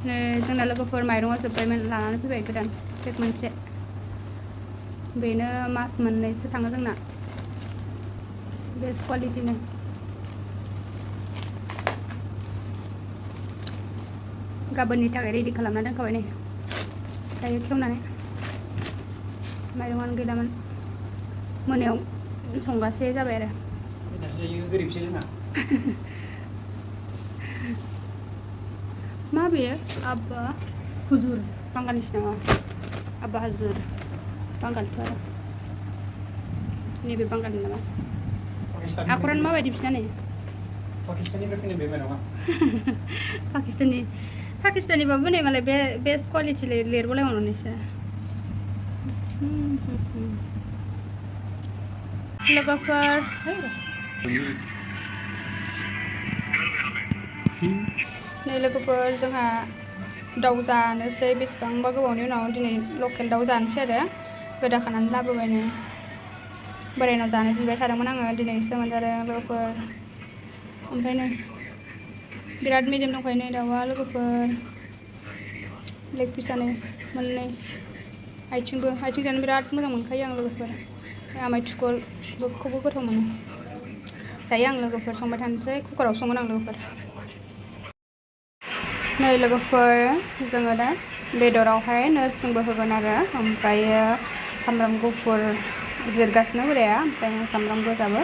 नै जोंना लोगोफोर माइरंआ जोब्बायमोन लानानै फैबाय गोदान पेक मोनसे बेनो मास मोननैसो थाङो जोंना बेस्ट क्वालिटिनो गाबोननि थाखाय रेडि खालामना दोनखाबाय नै दायो खेवनानै माइरंआनो गैलामोन मोनायाव संगासे जाबाय आरो गोरिबसो जोंना मा बेयो आब्बा हुजुर बांगालनिसो नामा आब्बा हुजुर बांगालथ' आरो नैबे बांगालनि नामा आखरानो माबायदि बिसिना नै पाकिस्ताननिफ्राय फैनाय बे माइरंआ पाकिस्तानिबाबो नै मालाय बे बेस्ट क्वालिटि लिरबोलायबावनानैसो लोगोफोर नै लोगोफोर जोंहा दाउ जानोसै बेसेबांबा गोबावनि उनाव दिनै लकेल दाउ जानोसै आरो गोदाखानानै लाबोबाय नै बोरायनाव जानो बिबाय थादोंमोन आङो दिनैसो मोनजादों लोगोफोर ओमफ्राय नै बिराद मेजेम दंखायो नै दाउआ लोगोफोर लेग पिसआनो मोननै आथिं जानो बिराद मोजां मोनखायो आं लोगोफोर आमाय थुखल बेखौबो गोथाव मोनो दायो आं लोगोफोर संबाय थानोसै कुकाराव संगोन आं लोगोफोर नै लोगोफोर जोङो दा बेदरावहाय नोरसिंबो होगोन आरो ओमफ्रायो सामब्राम गुफुर जिरगासिनो बोराया ओमफ्राय सामब्राम गोजाबो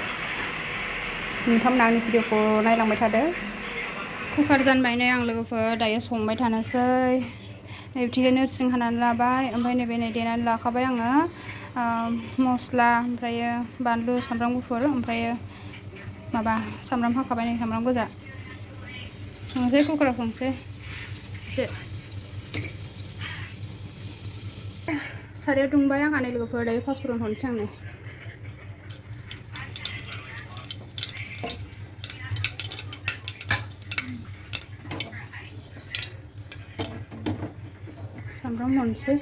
नोंथांमोना आंनि भिडिअखौ नायलांबाय थादो कुकार जानबाय नै आं लोगोफोर दायो संबाय थानोसै नैबिथिंजाय नोरसिं हानानै लाबाय ओमफ्राय नैबे नै देनानै लाखाबाय आङो मस्ला ओमफ्रायो बानलु सामब्राम गुफुर ओमफ्रायो माबा सामब्राम हाखाबाय नै सामब्राम गोजा संनोसै कुकाराव संनोसै एसे सारायाव दुंबाय आंहा नै लोगोफोर दायो पासफुरन हरनोसै आं नै सामब्राम हरनोसै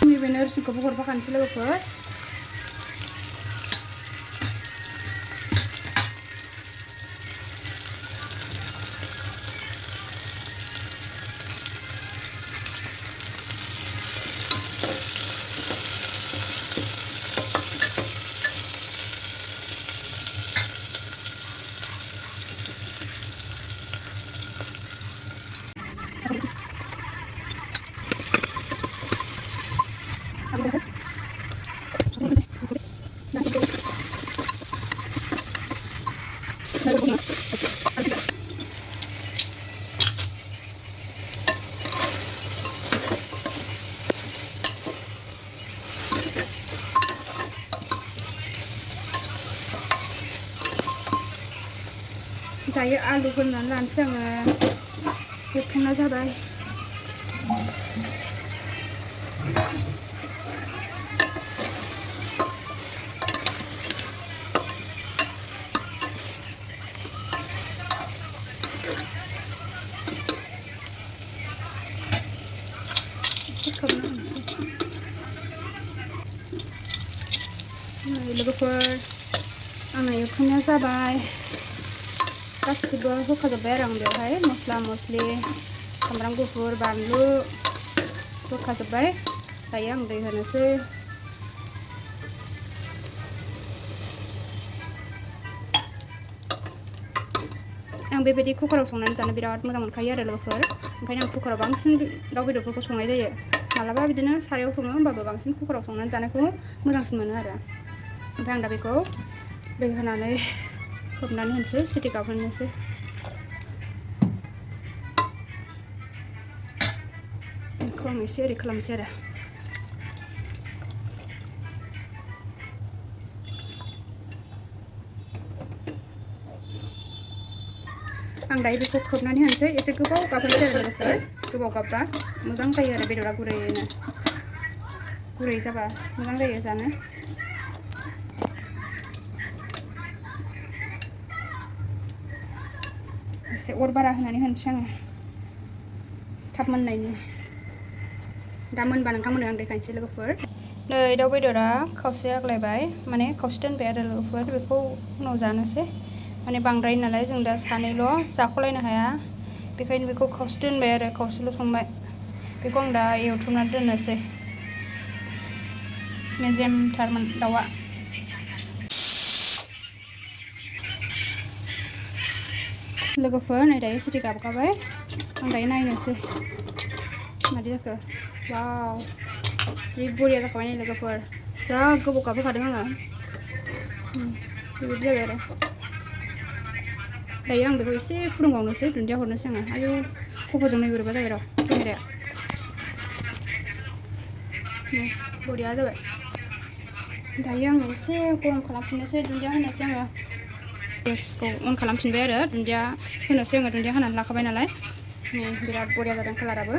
नैबे नोरसिंखौबो हरफाखानोसै लोगोफोर दायो आलु होनानै लानोसै आङो एवखांना जाबाय लोगोफोर आंना एवखांनाया जाबाय गासिबो होखाजोब्बाय आरो आं बेवहाय मस्ला मस्लि सामब्राम गुफुर बानलु होखाजोब्बाय दायो आं दै होनोसै आं बेबायदि कुकाराव संनानै जानो बिराद मोजां मोनखायो आरो लोगोफोर ओंखायनो आं कुकाराव बांसिन दाउ बेदरफोरखौ संनाय जायो मालाबा बिदिनो सारायाव सङो होमबाबो बांसिन कुकाराव संनानै जानायखौ मोजांसिन मोनो आरो ओमफ्राय आं दा बेखौ दै होनानै खोबनानै होनोसै सिटि गाबहोनोसै बेखौ आं एसे ओरै खालामनोसै आरो आं दायो बेखौ खोबनानै होनोसै एसे गोबाव गाबहोनोसै आरो लोगोफोर गोबाव गाबबा मोजां जायो आरो बेदरा गुरै जाबा मोजां जायो जानो एसे अर बारा होनानै होनोसै आङो थाब मोननायनि दा मोनबा नोंथांमोननो आं देखायनोसै लोगोफोर नै दाउ बेदरा खावसे आग्लायबाय माने खावसे दोनबाय आरो लोगोफोर बेखौ उनाव जानोसै माने बांद्राय नालाय जों दा सानैल' जाख'लायनो हाया बेखायनो बेखौ खावसे दोनबाय आरो खावसेल' संबाय बेखौ आं दा एवथुमनानै दोननोसै मेजेमथारमोन दाउआ लोगोफोर नै दायो सिटि गाबगाबाय आं दायो नायनोसै मादि जाखो वाव जि बरिया जाखाबाय नै लोगोफोर जा गोबाव गाबहोखादों आङो बेबायदि जाबाय आरो दायो आं बेखौ एसे फुदुंबावनोसै दुन्दिया हरनोसै आङो आयौ खफ'जों नै बोरैबा जाबाय र' केमेराया बरिया जाबाय दायो आङो एसे गरम खालामफिननोसै दुन्दिया होनोसै आङो गेसखौ अन खालामफिनबाय आरो दुन्दिया होनोसै आङो दुन्दिया होनानै लाखाबाय नालाय बिराद बरिया जादों कालाराबो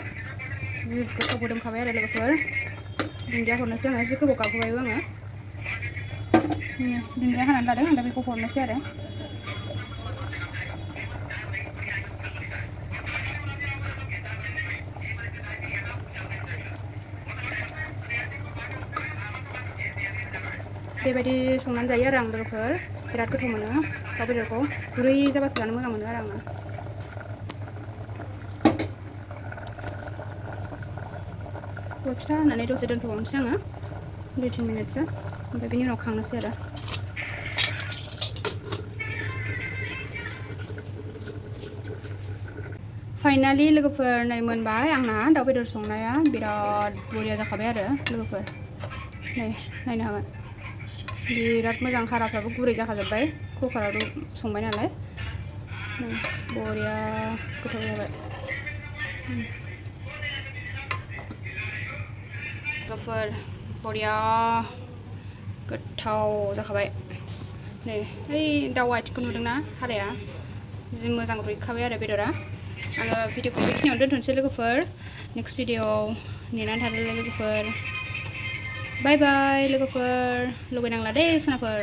जि गोथाव मोदोमखाबाय आरो लोगोफोर दुन्दिया हरनोसै आङो एसे गोबाव गाबहोबायबो आङो दुन्दिया होनानै लादों आं दा बेखौ हरनोसै आरो बेबायदि संनानै जायो आरो आं लोगोफोर बिराद गोथाव मोनो दाउ बेदरखौ गुरै जाबासो जानो मोजां मोनो आरो आङो अर फिसा होनानै दसे दोनथ'बावनोसै आङो 2-3 मिनिटसो ओमफ्राय बेनि उनाव खांनोसै आरो फाइनालि लोगोफोर नै मोनबाय आंना दाउ बेदर संनाया बिराद बरिया जाखाबाय आरो लोगोफोर नै नायनो हागोन बिराद मोजां हाराफ्राबो गुरै जाखाजोब्बाय कुकाराव संबाय नालाय बरिया गोथाव जाबाय लोगोफोर बरिया गोथाव जाखाबाय नै ओइ दाउ आथिंखौ नुदोंना हाराया जि मोजां रुइखाबाय आरो बेदरा आङो भिडिअखौ बेखिनियावनो दोनथ'नोसै लोगोफोर नेक्स्ट भिडिअआव नेनानै थादोलाय लोगोफोर बाय बाय लोगोफोर लुगैनांला दे सनाफोर